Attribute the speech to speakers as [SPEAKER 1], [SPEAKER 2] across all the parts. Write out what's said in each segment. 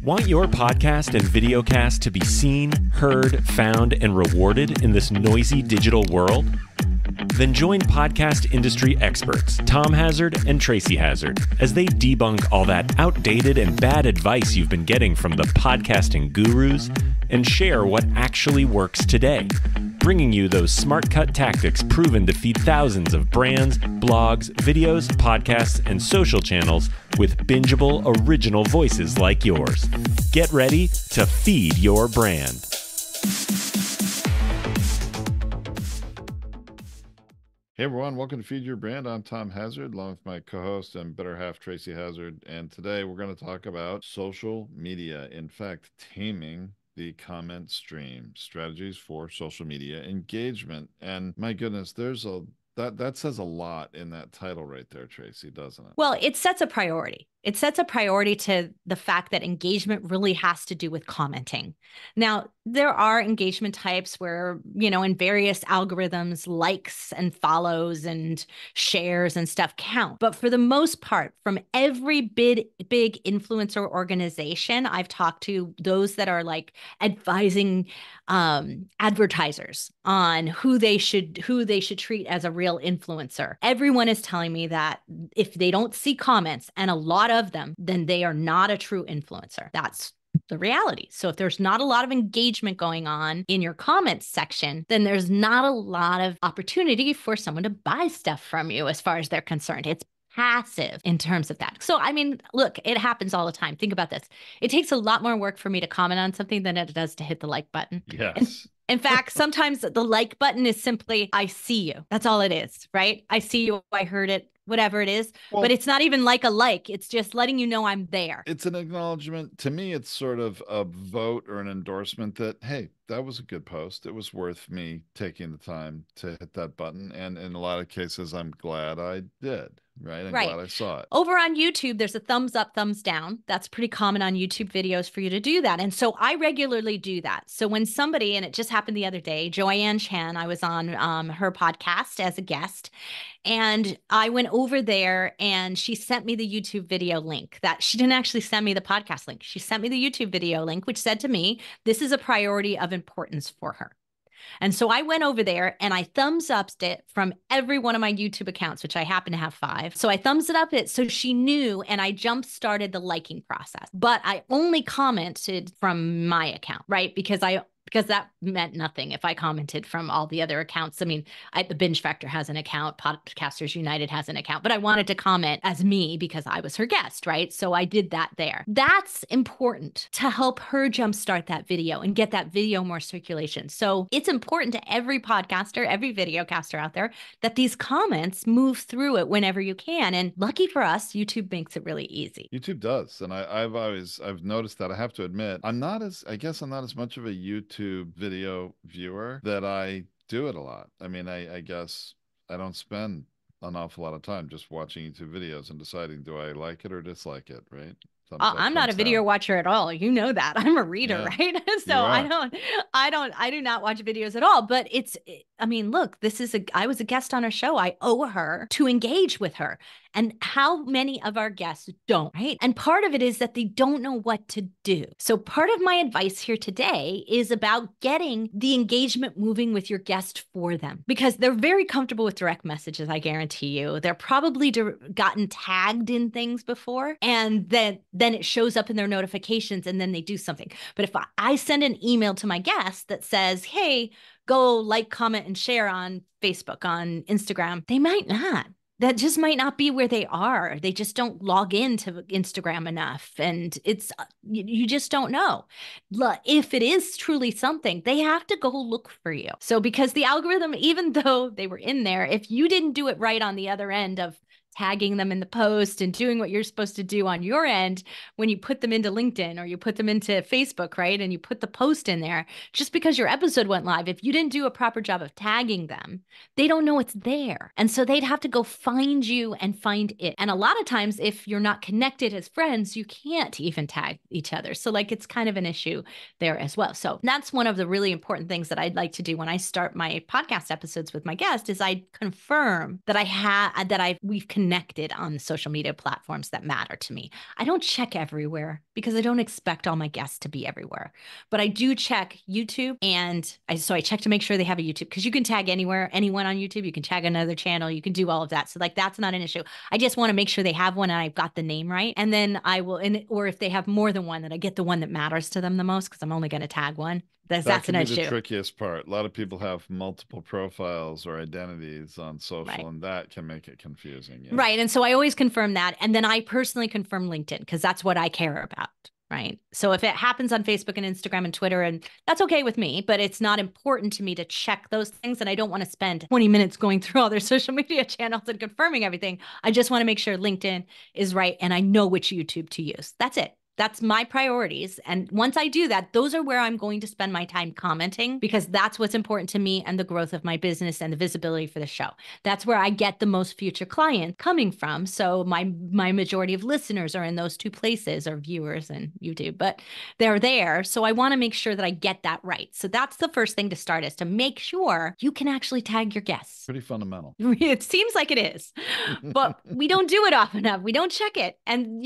[SPEAKER 1] Want your podcast and videocast to be seen, heard, found, and rewarded in this noisy digital world? Then join podcast industry experts Tom Hazard and Tracy Hazard as they debunk all that outdated and bad advice you've been getting from the podcasting gurus and share what actually works today, bringing you those smart cut tactics proven to feed thousands of brands, blogs, videos, podcasts, and social channels with bingeable, original voices like yours. Get ready to feed your brand.
[SPEAKER 2] Hey everyone, welcome to Feed Your Brand. I'm Tom Hazard, along with my co-host and better half, Tracy Hazard. And today we're going to talk about social media. In fact, taming the comment stream, strategies for social media engagement. And my goodness, that says a lot in that title right there, Tracy, doesn't it?
[SPEAKER 3] Well, it sets a priority. It sets a priority to the fact that engagement really has to do with commenting. Now, there are engagement types where, in various algorithms, likes and follows and shares and stuff count. But for the most part, from every big influencer organization I've talked to, those that are like advising advertisers on who they should treat as a real influencer, everyone is telling me that if they don't see comments, and a lot of them, then they are not a true influencer. That's the reality. So if there's not a lot of engagement going on in your comments section, then there's not a lot of opportunity for someone to buy stuff from you as far as they're concerned. It's passive in terms of that. So, I mean, look, it happens all the time. Think about this. It takes a lot more work for me to comment on something than it does to hit the like button.
[SPEAKER 2] Yes.
[SPEAKER 3] In fact, sometimes the like button is simply, I see you. That's all it is, right? I see you. I heard it. Whatever it is, but it's not even like a like. It's just letting you know I'm there.
[SPEAKER 2] It's an acknowledgement. To me, it's sort of a vote or an endorsement that, hey, that was a good post. It was worth me taking the time to hit that button. And in a lot of cases, I'm glad I did. Right. I'm glad I saw it.
[SPEAKER 3] Over on YouTube, there's a thumbs up, thumbs down. That's pretty common on YouTube videos for you to do that. And so I regularly do that. So when somebody, and it just happened the other day, Joanne Chan, I was on her podcast as a guest, and I went over there and she sent me the YouTube video link. That she didn't actually send me the podcast link. She sent me the YouTube video link, which said to me, this is a priority of importance for her. And so I went over there and I thumbs upped it from every one of my YouTube accounts, which I happen to have 5. So I thumbs it up so she knew, and I jump started the liking process. But I only commented from my account, right? Because that meant nothing if I commented from all the other accounts. I mean, the Binge Factor has an account, Podcasters United has an account, but I wanted to comment as me because I was her guest, right? So I did that there. That's important to help her jumpstart that video and get that video more circulation. So it's important to every podcaster, every videocaster out there that these comments move through it whenever you can. And lucky for us, YouTube makes it really easy.
[SPEAKER 2] YouTube does. And I've noticed that. I have to admit, I'm not as much of a YouTube video viewer that I do it a lot. I mean, I guess I don't spend an awful lot of time just watching YouTube videos and deciding, do I like it or dislike it, right?
[SPEAKER 3] I'm not a video watcher at all. You know that. I'm a reader, right? So I do not watch videos at all, but I mean, look, I was a guest on her show. I owe her to engage with her. And how many of our guests don't, right? And part of it is that they don't know what to do. So part of my advice here today is about getting the engagement moving with your guest for them, because they're very comfortable with direct messages, I guarantee you. They're probably gotten tagged in things before, and then it shows up in their notifications and then they do something. But if I send an email to my guest that says, hey, go like, comment, and share on Facebook, on Instagram, they might not. That just might not be where they are. They just don't log into Instagram enough. And you just don't know. If it is truly something, they have to go look for you. So because the algorithm, even though they were in there, if you didn't do it right on the other end of tagging them in the post and doing what you're supposed to do on your end when you put them into LinkedIn or you put them into Facebook, right? And you put the post in there, just because your episode went live, if you didn't do a proper job of tagging them, they don't know it's there. And so they'd have to go find you and find it. And a lot of times, if you're not connected as friends, you can't even tag each other. So like, it's kind of an issue there as well. So that's one of the really important things that I'd like to do when I start my podcast episodes with my guest is I confirm that we've connected connected on the social media platforms that matter to me. I don't check everywhere because I don't expect all my guests to be everywhere. But I do check YouTube, and so I check to make sure they have a YouTube, because you can tag anyone on YouTube. You can tag another channel. You can do all of that. So like that's not an issue. I just want to make sure they have one and I've got the name right. And then I will, or if they have more than one, that I get the one that matters to them the most, because I'm only going to tag one. That's an issue.
[SPEAKER 2] The trickiest part. A lot of people have multiple profiles or identities on social, and that can make it confusing. Yes.
[SPEAKER 3] Right. And so I always confirm that. And then I personally confirm LinkedIn, because that's what I care about. Right. So if it happens on Facebook and Instagram and Twitter, and that's okay with me, but it's not important to me to check those things. And I don't want to spend 20 minutes going through all their social media channels and confirming everything. I just want to make sure LinkedIn is right and I know which YouTube to use. That's it. That's my priorities. And once I do that, those are where I'm going to spend my time commenting, because that's what's important to me and the growth of my business and the visibility for the show. That's where I get the most future clients coming from. So my majority of listeners are in those two places, or viewers and YouTube, but they're there. So I want to make sure that I get that right. So that's the first thing to start, is to make sure you can actually tag your guests.
[SPEAKER 2] Pretty fundamental.
[SPEAKER 3] It seems like it is, but we don't do it often enough. We don't check it. And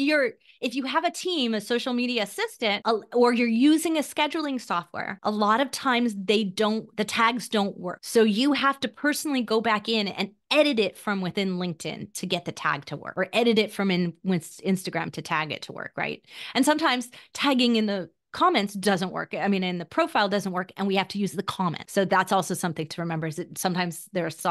[SPEAKER 3] if you have a team, a social media assistant, or you're using a scheduling software, a lot of times the tags don't work. So you have to personally go back in and edit it from within LinkedIn to get the tag to work, or edit it from Instagram to tag it to work, right? And sometimes tagging in the comments doesn't work. I mean, in the profile doesn't work, and we have to use the comment. So that's also something to remember, is that sometimes there's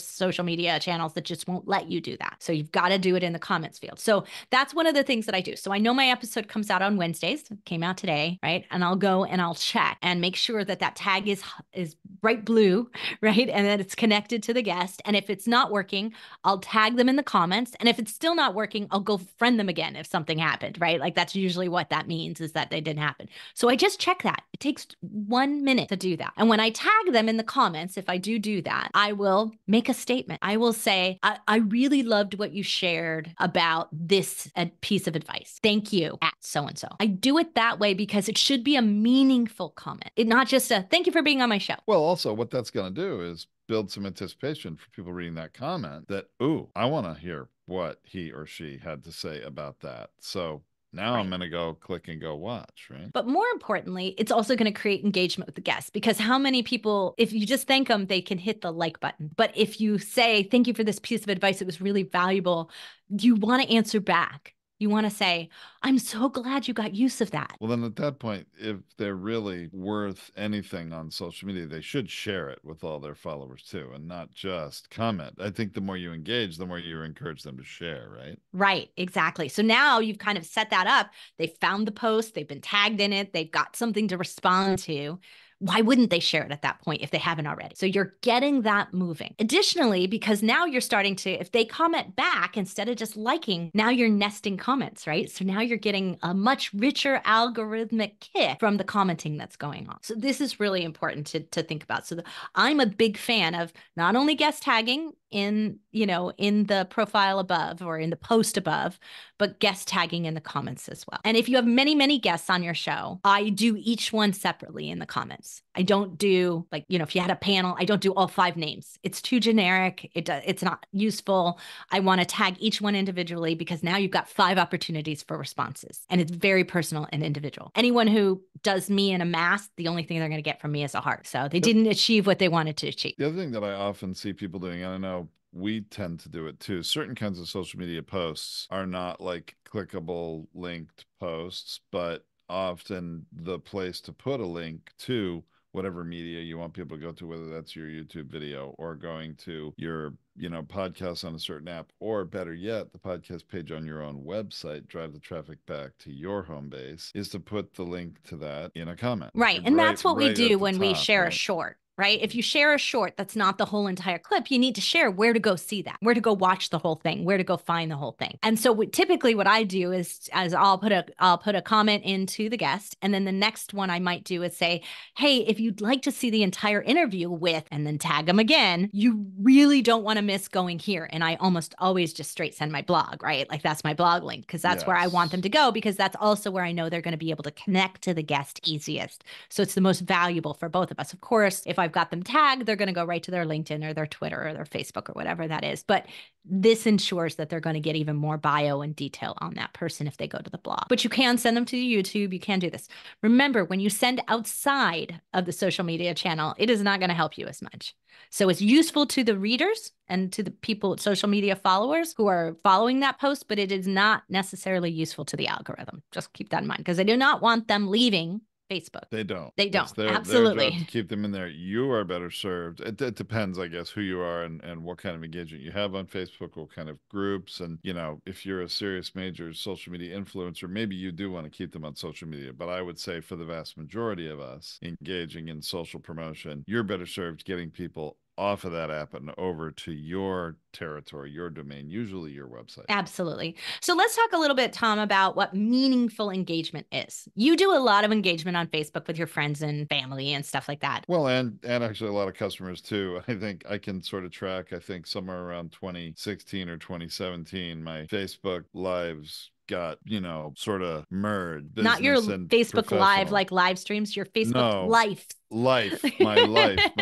[SPEAKER 3] social media channels that just won't let you do that. So you've got to do it in the comments field. So that's one of the things that I do. So I know my episode comes out on Wednesdays. It came out today, right? And I'll go and I'll check and make sure that tag is bright blue, right? And that it's connected to the guest. And if it's not working, I'll tag them in the comments. And if it's still not working, I'll go friend them again if something happened, right? Like that's usually what that means, is that they didn't happen. So I just check that. It takes 1 minute to do that. And when I tag them in the comments, if I do that, I will make a statement. I will say, I really loved what you shared about this piece of advice. Thank you at so-and-so. I do it that way because it should be a meaningful comment. It not just a thank you for being on my show.
[SPEAKER 2] Well, also what that's going to do is build some anticipation for people reading that comment that, ooh, I want to hear what he or she had to say about that. So now I'm going to go click and go watch, right?
[SPEAKER 3] But more importantly, it's also going to create engagement with the guests, because how many people, if you just thank them, they can hit the like button. But if you say, thank you for this piece of advice, it was really valuable, you want to answer back. You want to say, I'm so glad you got use of that.
[SPEAKER 2] Well, then at that point, if they're really worth anything on social media, they should share it with all their followers too, and not just comment. I think the more you engage, the more you encourage them to share, right?
[SPEAKER 3] Right, exactly. So now you've kind of set that up. They found the post, they've been tagged in it, they've got something to respond to. Why wouldn't they share it at that point if they haven't already? So you're getting that moving. Additionally, because now you're starting to, if they comment back instead of just liking, now you're nesting comments, right? So now you're getting a much richer algorithmic kick from the commenting that's going on. So this is really important to think about. So I'm a big fan of not only guest tagging in the profile above or in the post above, but guest tagging in the comments as well. And if you have many, many guests on your show, I do each one separately in the comments. I don't do if you had a panel, I don't do all 5 names. It's too generic. It's not useful. I want to tag each one individually, because now you've got 5 opportunities for responses, and it's very personal and individual. Anyone who does me in a mass, the only thing they're going to get from me is a heart. So they didn't achieve what they wanted to achieve.
[SPEAKER 2] The other thing that I often see people doing, and I know we tend to do it too, certain kinds of social media posts are not like clickable linked posts, but often the place to put a link to whatever media you want people to go to, whether that's your YouTube video or going to your podcast on a certain app, or better yet, the podcast page on your own website, drive the traffic back to your home base, is to put the link to that in a comment.
[SPEAKER 3] Right. And that's what we do when we share a short. Right? If you share a short, that's not the whole entire clip. You need to share where to go see that, where to go watch the whole thing, where to go find the whole thing. And so typically what I do is I'll put a comment into the guest. And then the next one I might do is say, hey, if you'd like to see the entire interview with, and then tag them again, you really don't want to miss going here. And I almost always just straight send my blog, right? Like that's my blog link, because that's where I want them to go, because that's also where I know they're going to be able to connect to the guest easiest. So it's the most valuable for both of us. Of course, if I've I've got them tagged, they're going to go right to their LinkedIn or their Twitter or their Facebook or whatever that is. But this ensures that they're going to get even more bio and detail on that person if they go to the blog. But you can send them to YouTube. You can do this. Remember, when you send outside of the social media channel, it is not going to help you as much. So it's useful to the readers and to the people, social media followers who are following that post, but it is not necessarily useful to the algorithm. Just keep that in mind, because I do not want them leaving Facebook.
[SPEAKER 2] They don't.
[SPEAKER 3] They don't.
[SPEAKER 2] It's their
[SPEAKER 3] Absolutely.
[SPEAKER 2] job to keep them in there. You are better served. It depends, I guess, who you are and what kind of engagement you have on Facebook, what kind of groups. And, you know, if you're a serious major social media influencer, maybe you do want to keep them on social media. But I would say for the vast majority of us engaging in social promotion, you're better served getting people off of that app and over to your territory, your domain, usually your website.
[SPEAKER 3] Absolutely. So let's talk a little bit, Tom, about what meaningful engagement is. You do a lot of engagement on Facebook with your friends and family and stuff like that.
[SPEAKER 2] Well, and actually a lot of customers too. I think I can sort of track, I think somewhere around 2016 or 2017, my Facebook lives got, you know, sort of merged.
[SPEAKER 3] Not your Facebook Live, like live streams, your Facebook life.
[SPEAKER 2] My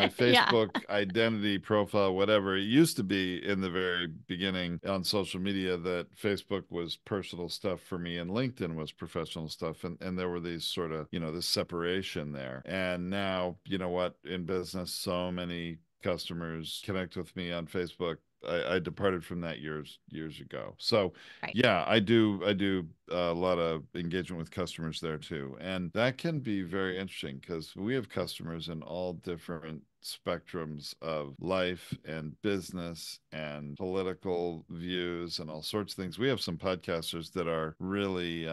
[SPEAKER 2] Facebook identity profile, whatever. It used to be in the very beginning on social media that Facebook was personal stuff for me and LinkedIn was professional stuff. And there were these sort of, you know, this separation there. And now, you know what, in business, so many customers connect with me on Facebook. I departed from that years ago. So yeah, I do a lot of engagement with customers there too. And that can be very interesting because we have customers in all different spectrums of life and business and political views and all sorts of things. We have some podcasters that are really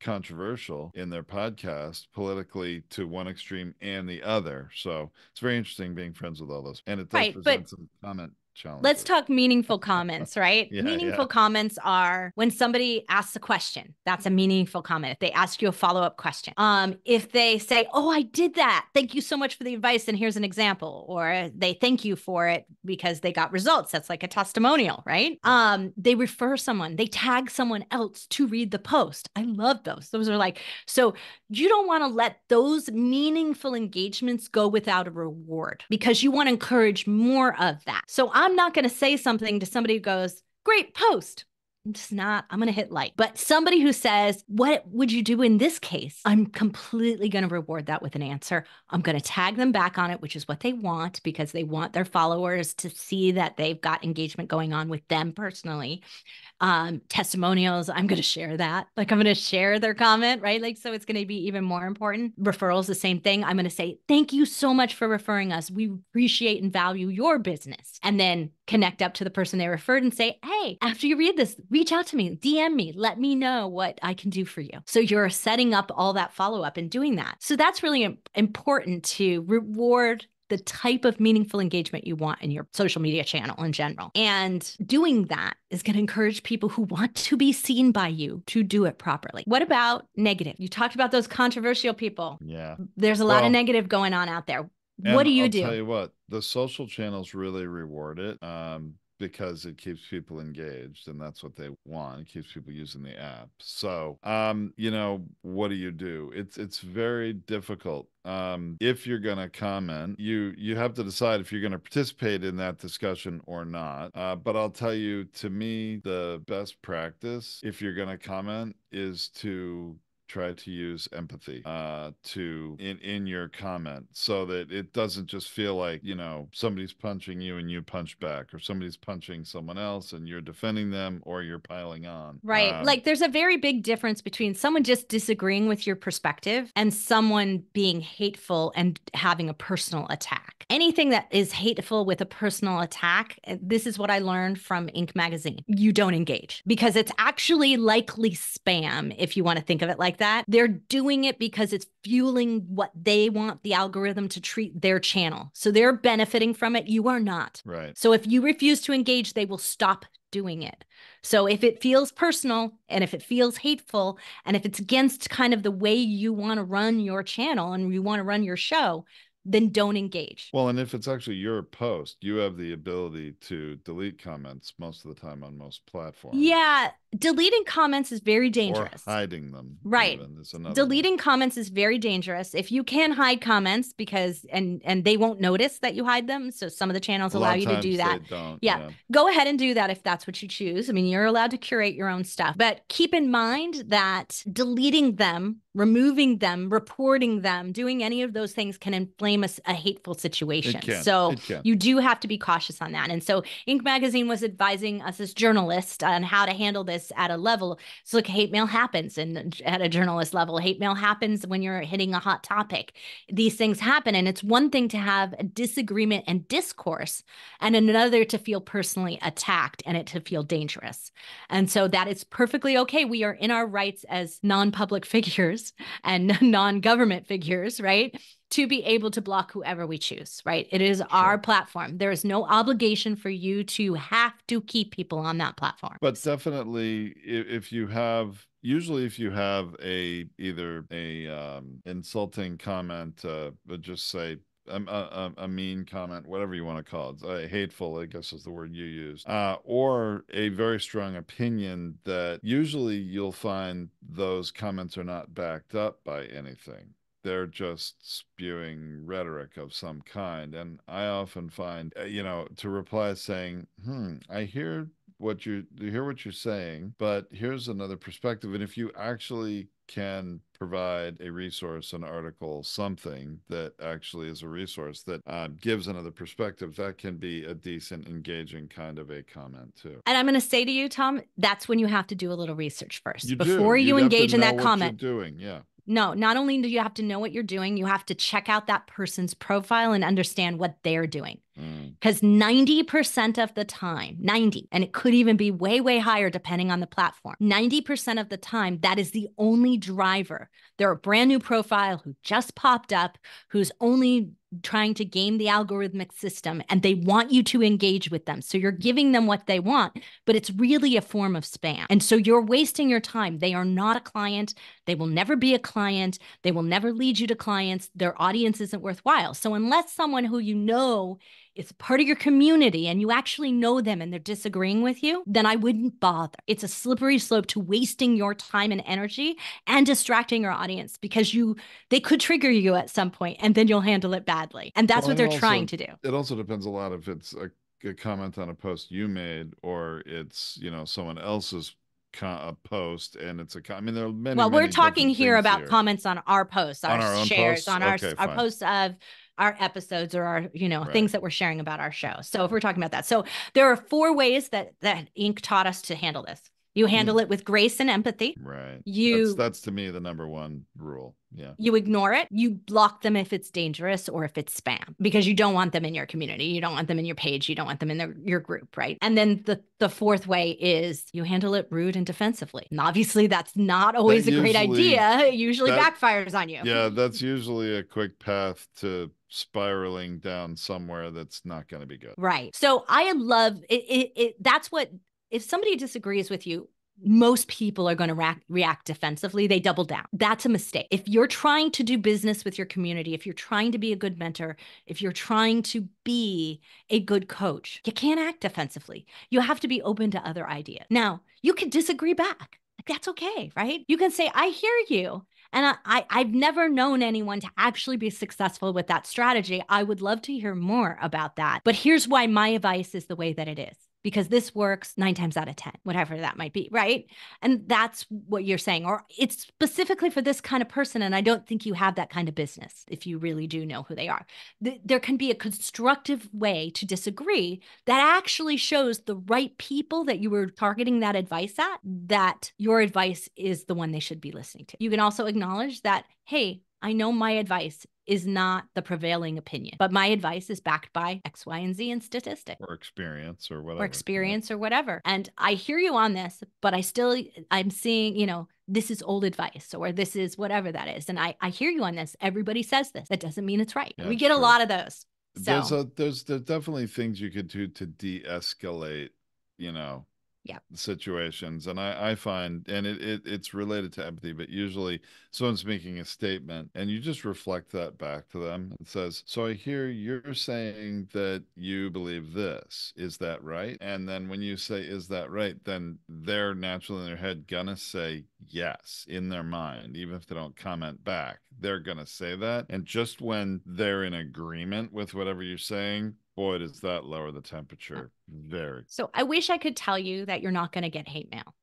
[SPEAKER 2] controversial in their podcast politically to one extreme and the other. So it's very interesting being friends with all those. And it does present some comment challenges.
[SPEAKER 3] Let's talk meaningful comments, right? Meaningful comments are when somebody asks a question. That's a meaningful comment. If they ask you a follow-up question. If they say, oh, I did that. Thank you so much for the advice. And here's an example. Or they thank you for it because they got results. That's like a testimonial, right? They refer someone. They tag someone else to read the post. I love those. Those are like, so you don't want to let those meaningful engagements go without a reward because you want to encourage more of that. So I'm not going to say something to somebody who goes, great post. I'm just not, I'm going to hit like. But somebody who says, what would you do in this case? I'm completely going to reward that with an answer. I'm going to tag them back on it, which is what they want because they want their followers to see that they've got engagement going on with them personally. Testimonials, I'm going to share that. Like I'm going to share their comment, right? Like, so it's going to be even more important. Referrals, the same thing. I'm going to say, thank you so much for referring us. We appreciate and value your business. And then connect up to the person they referred and say, hey, after you read this, reach out to me, DM me, let me know what I can do for you. So you're setting up all that follow-up and doing that. So that's really important to reward the type of meaningful engagement you want in your social media channel in general. And doing that is going to encourage people who want to be seen by you to do it properly. What about negative? You talked about those controversial people.
[SPEAKER 2] Yeah.
[SPEAKER 3] There's a lot of negative going on out there. What do you do?
[SPEAKER 2] I'll tell you what, the social channels really reward it. Because it keeps people engaged and that's what they want. It keeps people using the app. So, you know, what do? It's very difficult. If you're going to comment, you have to decide if you're going to participate in that discussion or not. But I'll tell you, to me, the best practice, if you're going to comment, is to try to use empathy in your comment so that it doesn't just feel like, you know, somebody's punching you and you punch back, or somebody's punching someone else and you're defending them or you're piling on.
[SPEAKER 3] Right. Like there's a very big difference between someone just disagreeing with your perspective and someone being hateful and having a personal attack. Anything that is hateful with a personal attack, this is what I learned from Inc. magazine. You don't engage because it's actually likely spam, if you want to think of it like that. They're doing it because it's fueling what they want the algorithm to treat their channel. So they're benefiting from it. You are not.
[SPEAKER 2] Right.
[SPEAKER 3] So if you refuse to engage, they will stop doing it. So if it feels personal and if it feels hateful and if it's against kind of the way you want to run your channel and you want to run your show, then don't engage.
[SPEAKER 2] Well, and if it's actually your post, you have the ability to delete comments most of the time on most platforms.
[SPEAKER 3] Yeah. Deleting comments is very dangerous.
[SPEAKER 2] Or hiding them.
[SPEAKER 3] Right. Deleting comments is very dangerous. If you can hide comments because and they won't notice that you hide them. So some of the channels allow you to do that.
[SPEAKER 2] They don't,
[SPEAKER 3] yeah. Go ahead and do that if that's what you choose. I mean, you're allowed to curate your own stuff. But keep in mind that deleting them, removing them, reporting them, doing any of those things can inflame a hateful situation. So you do have to be cautious on that. And so Inc. magazine was advising us as journalists on how to handle this at a level. So look, hate mail happens at a journalist level. Hate mail happens when you're hitting a hot topic. These things happen. And it's one thing to have a disagreement and discourse, and another to feel personally attacked and it to feel dangerous. And so that is perfectly okay. We are in our rights as non-public figures and non-government figures, right? To be able to block whoever we choose, right? It is our platform. There is no obligation for you to have to keep people on that platform.
[SPEAKER 2] But definitely, if you have, usually if you have either a insulting comment, but just say a mean comment, whatever you want to call it, hateful, I guess is the word you used, or a very strong opinion, that usually you'll find those comments are not backed up by anything. They're just spewing rhetoric of some kind. And I often find, to reply saying, I hear what you're saying, but here's another perspective. And if you actually can provide a resource, an article, something that actually is a resource that gives another perspective, that can be a decent, engaging kind of a comment too.
[SPEAKER 3] And I'm going to say to you, Tom, that's when you have to do a little research first before you engage in that comment. No, not only do you have to know what you're doing, you have to check out that person's profile and understand what they're doing. Because 90% of the time, 90, and it could even be way, way higher depending on the platform, 90% of the time, that is the only driver. They're a brand new profile who just popped up, who's only trying to game the algorithmic system, and they want you to engage with them. So you're giving them what they want, but it's really a form of spam. And so you're wasting your time. They are not a client. They will never be a client. They will never lead you to clients. Their audience isn't worthwhile. So unless someone who you know is part of your community and you actually know them and they're disagreeing with you, then I wouldn't bother. It's a slippery slope to wasting your time and energy and distracting your audience, because they could trigger you at some point and then you'll handle it badly. And that's what they're trying to do.
[SPEAKER 2] It also depends a lot if it's a comment on a post you made, or it's, someone else's a post, and it's I mean, there are many.
[SPEAKER 3] Well, we're talking here about comments on our posts, our shares, on our posts of our episodes, or our, things that we're sharing about our show. So if we're talking about that, so there are 4 ways that Inc. taught us to handle this. You handle it with grace and empathy.
[SPEAKER 2] Right. That's to me the number one rule. Yeah. You
[SPEAKER 3] ignore it. You block them if it's dangerous or if it's spam, because you don't want them in your community. You don't want them in your page. You don't want them in your group, right? And then the 4th way is you handle it rude and defensively. And obviously that's not always a great idea. It usually backfires on you.
[SPEAKER 2] Yeah, that's usually a quick path to spiraling down somewhere that's not going to be good.
[SPEAKER 3] Right. So I love it. That's what, if somebody disagrees with you, most people are going to react defensively. They double down. That's a mistake. If you're trying to do business with your community, if you're trying to be a good mentor, if you're trying to be a good coach, you can't act defensively. You have to be open to other ideas. Now, you can disagree back. That's okay, right? You can say, I hear you. And I've never known anyone to actually be successful with that strategy. I would love to hear more about that. But here's why my advice is the way that it is. Because this works 9 times out of 10, whatever that might be, right? And that's what you're saying, or it's specifically for this kind of person. And I don't think you have that kind of business if you really do know who they are. There can be a constructive way to disagree that actually shows the right people that you were targeting that advice at, that your advice is the one they should be listening to. You can also acknowledge that, hey, I know my advice is not the prevailing opinion, but my advice is backed by X, Y, and Z and statistics.
[SPEAKER 2] Or experience or whatever.
[SPEAKER 3] Or whatever. And I hear you on this, but I'm seeing, this is old advice, or this is whatever that is. And I hear you on this. Everybody says this. That doesn't mean it's right. Yeah, we get a lot of those. So
[SPEAKER 2] there's definitely things you could do to de-escalate, situations. And I find, and it's related to empathy, but usually someone's making a statement and you just reflect that back to them. It says, so I hear you're saying that you believe this. Is that right? And then when you say, is that right? Then they're naturally in their head gonna say yes in their mind, even if they don't comment back. They're gonna say that. And just when they're in agreement with whatever you're saying, boy, does that lower the temperature very.
[SPEAKER 3] So I wish I could tell you that you're not going to get hate mail.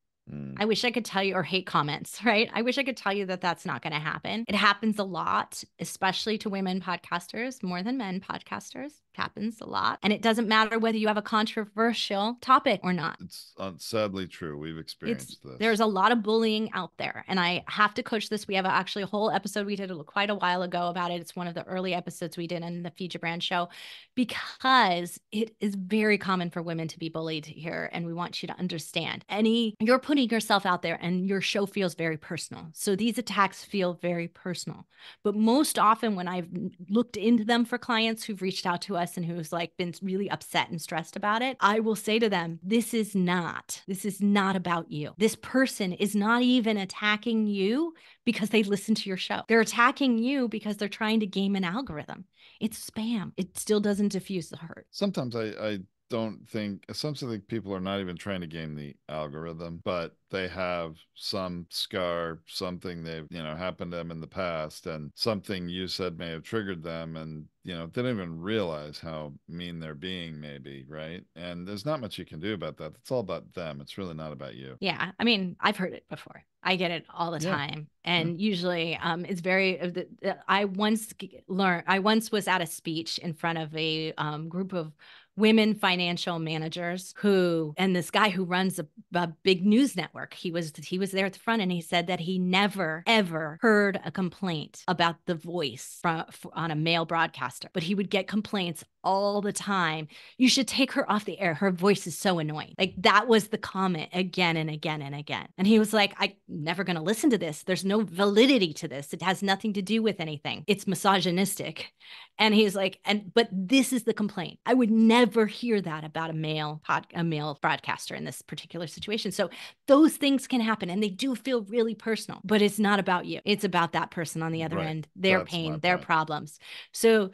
[SPEAKER 3] I wish I could tell you, or hate comments, right? I wish I could tell you that that's not going to happen. It happens a lot, especially to women podcasters, more than men podcasters. It happens a lot. And it doesn't matter whether you have a controversial topic or not.
[SPEAKER 2] It's sadly true. We've experienced this.
[SPEAKER 3] There's a lot of bullying out there. And I have to coach this. We have actually a whole episode we did quite a while ago about it. It's one of the early episodes we did in the Feed Your Brand show, because it is very common for women to be bullied here. And we want you to understand you're putting yourself out there and your show feels very personal. So these attacks feel very personal. But most often when I've looked into them for clients who've reached out to us and who's like been really upset and stressed about it, I will say to them, this is not about you. This person is not even attacking you because they listen to your show. They're attacking you because they're trying to game an algorithm. It's spam. It still doesn't diffuse the hurt.
[SPEAKER 2] Sometimes I don't think, sometimes I think people are not even trying to game the algorithm, but they have some scar, something they've, happened to them in the past, and something you said may have triggered them, and, they don't even realize how mean they're being, maybe, right? And there's not much you can do about that. It's all about them. It's really not about you.
[SPEAKER 3] Yeah. I mean, I've heard it before. I get it all the time. And usually it's very, I once was at a speech in front of a group of women financial managers and this guy who runs a big news network, he was there at the front, and he said that he never, ever heard a complaint about the voice on a male broadcaster, but he would get complaints all the time. You should take her off the air. Her voice is so annoying. Like, that was the comment again and again and again. And he was like, I'm never going to listen to this. There's no validity to this. It has nothing to do with anything. It's misogynistic. And he's like, but this is the complaint. I would never hear that about a male broadcaster in this particular situation. So those things can happen, and they do feel really personal, but it's not about you. It's about that person on the other end, their pain, their problems. So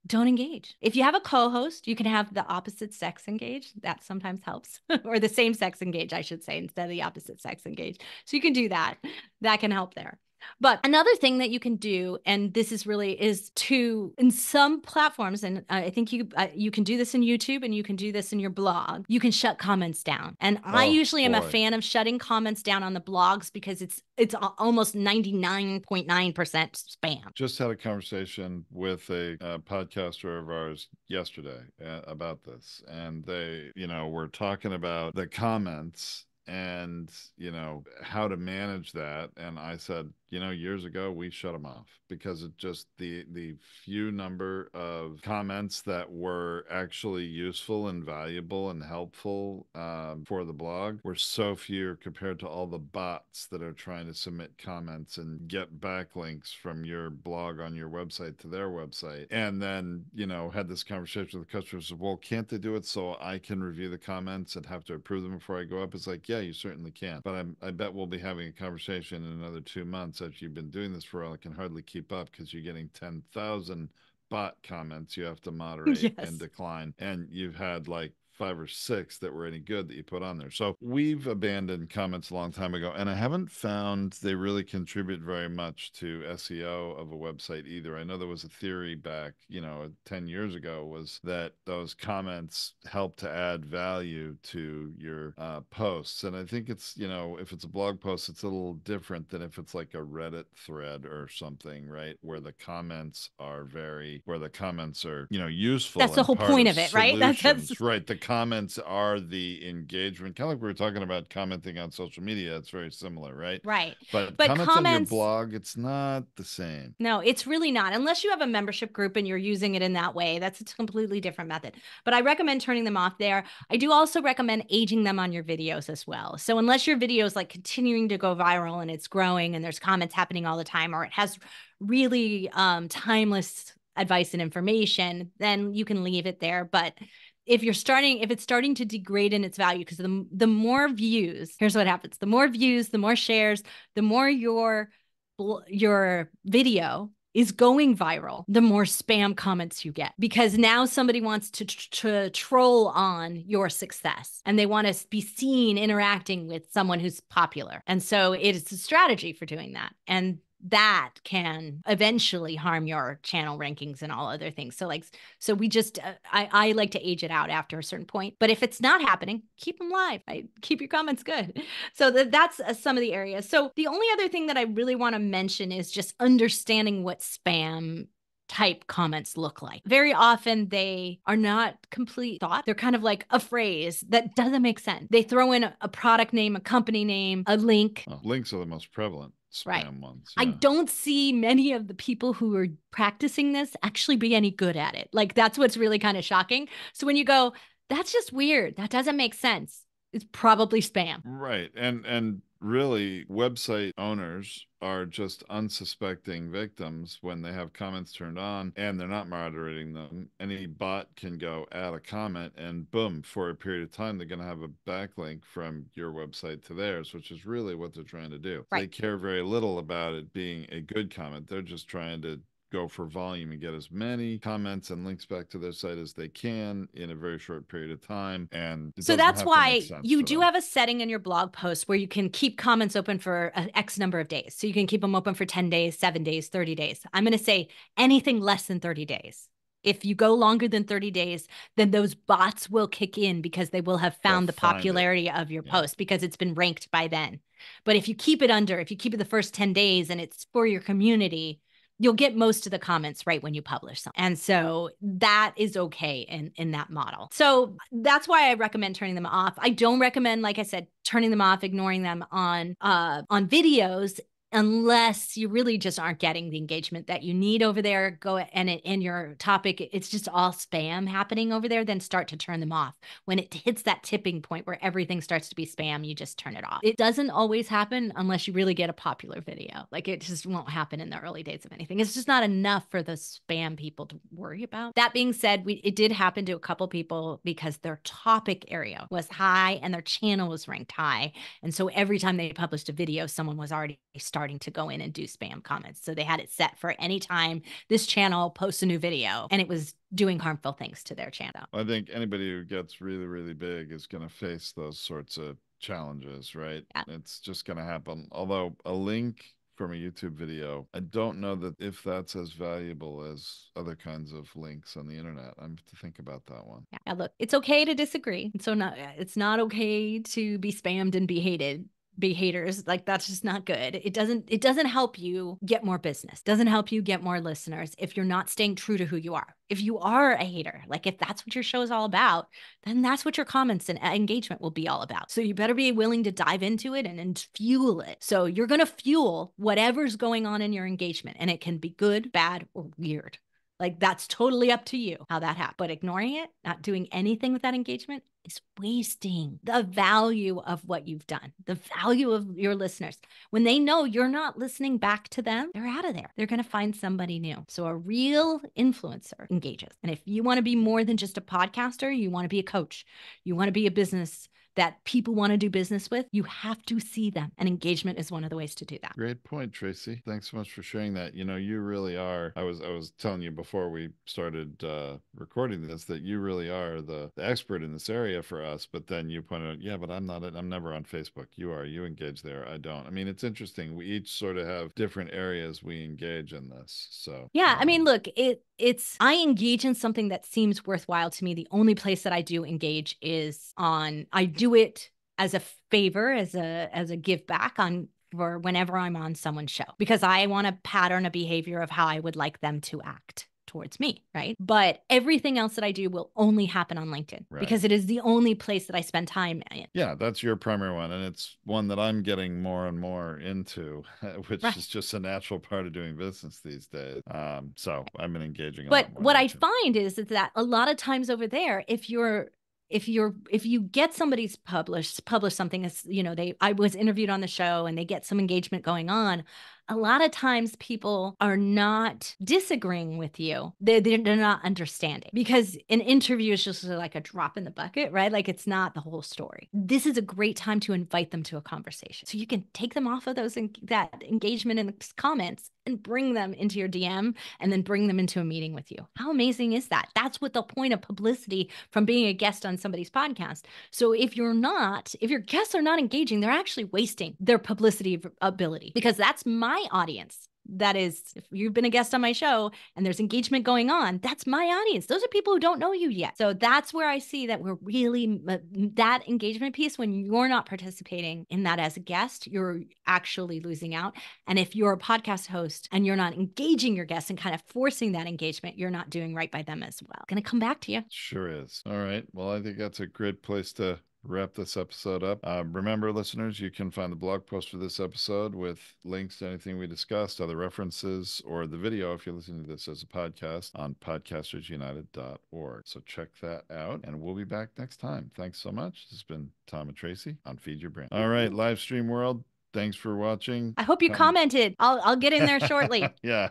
[SPEAKER 3] don't engage. If you have a co-host, you can have the opposite sex engage. That sometimes helps. Or the same sex engage, I should say, instead of the opposite sex engage. So you can do that. That can help there. But another thing that you can do, and this is in some platforms, and I think you can do this in YouTube and you can do this in your blog, you can shut comments down. And I usually am a fan of shutting comments down on the blogs because it's almost 99.9% spam.
[SPEAKER 2] Just had a conversation with a podcaster of ours yesterday about this, and they, were talking about the comments and how to manage that. And I said, years ago we shut them off because it just the few number of comments that were actually useful and valuable and helpful for the blog were so few compared to all the bots that are trying to submit comments and get backlinks from your blog on your website to their website. And then had this conversation with the customers, well, can't they do it so I can review the comments and have to approve them before I go up? It's like, yeah, you certainly can, but I bet we'll be having a conversation in another 2 months. If you've been doing this for a while, I can hardly keep up because you're getting 10,000 bot comments you have to moderate and decline, and you've had like 5 or 6 that were any good that you put on there. So we've abandoned comments a long time ago, and I haven't found they really contribute very much to SEO of a website either. I know there was a theory back 10 years ago was that those comments help to add value to your posts, and I think it's if it's a blog post, it's a little different than if it's like a Reddit thread or something, right, where the comments are useful.
[SPEAKER 3] That's the whole point of it, right?
[SPEAKER 2] That's right. The comments are the engagement, kind of like we were talking about commenting on social media. It's very similar, right?
[SPEAKER 3] Right.
[SPEAKER 2] But comments on your blog, it's not the same.
[SPEAKER 3] No, it's really not. Unless you have a membership group and you're using it in that way, that's a completely different method. But I recommend turning them off there. I do also recommend aging them on your videos as well. So unless your video is like continuing to go viral and it's growing and there's comments happening all the time, or it has really timeless advice and information, then you can leave it there. But if it's starting to degrade in its value, because the more views, here's what happens. The more views, the more shares, the more your video is going viral, the more spam comments you get, because now somebody wants to troll on your success and they want to be seen interacting with someone who's popular. And so it's a strategy for doing that. And that can eventually harm your channel rankings and all other things. So we just, I like to age it out after a certain point. But if it's not happening, keep them live. Keep your comments good. So that's some of the areas. So the only other thing that I really want to mention is just understanding what spam type comments look like. Very often they are not complete thought. They're kind of like a phrase that doesn't make sense. They throw in a product name, a company name, a link.
[SPEAKER 2] Well, links are the most prevalent spam ones.
[SPEAKER 3] Yeah. I don't see many of the people who are practicing this actually be any good at it. Like, that's what's really kind of shocking. So when you go, that's just weird, that doesn't make sense, it's probably spam.
[SPEAKER 2] Right. And really, website owners are just unsuspecting victims when they have comments turned on and they're not moderating them. Any bot can go add a comment and boom, for a period of time, they're going to have a backlink from your website to theirs, which is really what they're trying to do. Right. They care very little about it being a good comment. They're just trying to go for volume and get as many comments and links back to their site as they can in a very short period of time. And
[SPEAKER 3] so that's why you do have a setting in your blog post where you can keep comments open for an X number of days. So you can keep them open for 10 days, 7 days, 30 days. I'm going to say anything less than 30 days. If you go longer than 30 days, then those bots will kick in because they will have found the popularity of your post because it's been ranked by then. But if you keep it the first 10 days and it's for your community, you'll get most of the comments right when you publish them. And so that is okay in that model. So that's why I recommend turning them off. I don't recommend, like I said, turning them off, ignoring them on videos, unless you really just aren't getting the engagement that you need over there. Go and in your topic, it's just all spam happening over there, then start to turn them off. When it hits that tipping point where everything starts to be spam, you just turn it off. It doesn't always happen unless you really get a popular video. Like, it just won't happen in the early days of anything. It's just not enough for the spam people to worry about. That being said, it did happen to a couple people because their topic area was high and their channel was ranked high. And so every time they published a video, someone was already starting to go in and do spam comments. So they had it set for any time this channel posts a new video, and it was doing harmful things to their channel.
[SPEAKER 2] I think anybody who gets really, really big is going to face those sorts of challenges, right? Yeah. It's just going to happen. Although a link from a YouTube video, I don't know that if that's as valuable as other kinds of links on the internet. I'm to think about that one.
[SPEAKER 3] Yeah, look, it's okay to disagree. It's not okay to be spammed and be haters. Like, that's just not good. It doesn't help you get more business, doesn't help you get more listeners if you're not staying true to who you are. If you are a hater, like if that's what your show is all about, then that's what your comments and engagement will be all about. So you better be willing to dive into it and fuel it. So you're going to fuel whatever's going on in your engagement, and it can be good, bad, or weird. Like, that's totally up to you how that happens. But ignoring it, not doing anything with that engagement, is wasting the value of what you've done, the value of your listeners. When they know you're not listening back to them, they're out of there. They're going to find somebody new. So a real influencer engages. And if you want to be more than just a podcaster, you want to be a coach, you want to be a business that people want to do business with, you have to see them. And engagement is one of the ways to do that.
[SPEAKER 2] Great point, Tracy. Thanks so much for sharing that. You know, you really are, I was telling you before we started recording this, that you really are the expert in this area for us. But then you pointed out, yeah, but I'm never on Facebook. You engage there. I don't. I mean, it's interesting. We each sort of have different areas we engage in this. So
[SPEAKER 3] yeah, I mean, look, I engage in something that seems worthwhile to me. The only place that I do engage is I do it as a favor, as a give back for whenever I'm on someone's show, because I want to pattern a behavior of how I would like them to act towards me, right? But everything else that I do will only happen on LinkedIn, right? Because it is the only place that I spend time in.
[SPEAKER 2] Yeah, that's your primary one. And it's one that I'm getting more and more into, which is just a natural part of doing business these days. So I've been engaging a lot more. But
[SPEAKER 3] what I find is that a lot of times over there, if you get somebody's publish something, as you know, I was interviewed on the show and they get some engagement going on, a lot of times people are not disagreeing with you. They're not understanding, because an interview is just like a drop in the bucket, right? Like it's not the whole story. This is a great time to invite them to a conversation. So you can take them off of that engagement in the comments and bring them into your DM and then bring them into a meeting with you. How amazing is that? That's what the point of publicity from being a guest on somebody's podcast. So if your guests are not engaging, they're actually wasting their publicity ability, because that's my audience. That is, if you've been a guest on my show and there's engagement going on, that's my audience. Those are people who don't know you yet. So that's where I see that we're really, that engagement piece, when you're not participating in that as a guest, you're actually losing out. And if you're a podcast host and you're not engaging your guests and kind of forcing that engagement, you're not doing right by them as well. Going to come back to you.
[SPEAKER 2] Sure is. All right. Well, I think that's a great place to wrap this episode up. Remember, listeners, you can find the blog post for this episode with links to anything we discussed, other references, or the video if you're listening to this as a podcast on podcastersunited.org. So check that out, and we'll be back next time. Thanks so much. This has been Tom and Tracy on Feed Your Brand. All right, live stream world. Thanks for watching.
[SPEAKER 3] I hope you commented. I'll get in there shortly.
[SPEAKER 2] Yeah,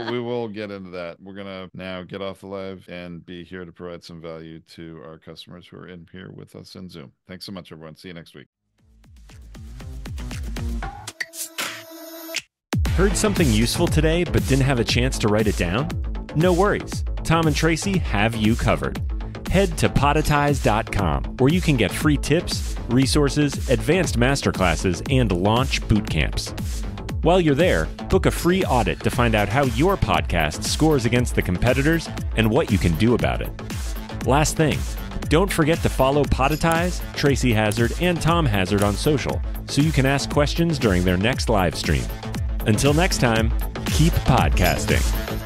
[SPEAKER 2] we will get into that. We're going to now get off the live and be here to provide some value to our customers who are in here with us in Zoom. Thanks so much, everyone. See you next week.
[SPEAKER 1] Heard something useful today but didn't have a chance to write it down? No worries. Tom and Tracy have you covered. Head to podetize.com, where you can get free tips, resources, advanced masterclasses, and launch bootcamps. While you're there, book a free audit to find out how your podcast scores against the competitors and what you can do about it. Last thing, don't forget to follow Podetize, Tracy Hazard, and Tom Hazard on social so you can ask questions during their next live stream. Until next time, keep podcasting.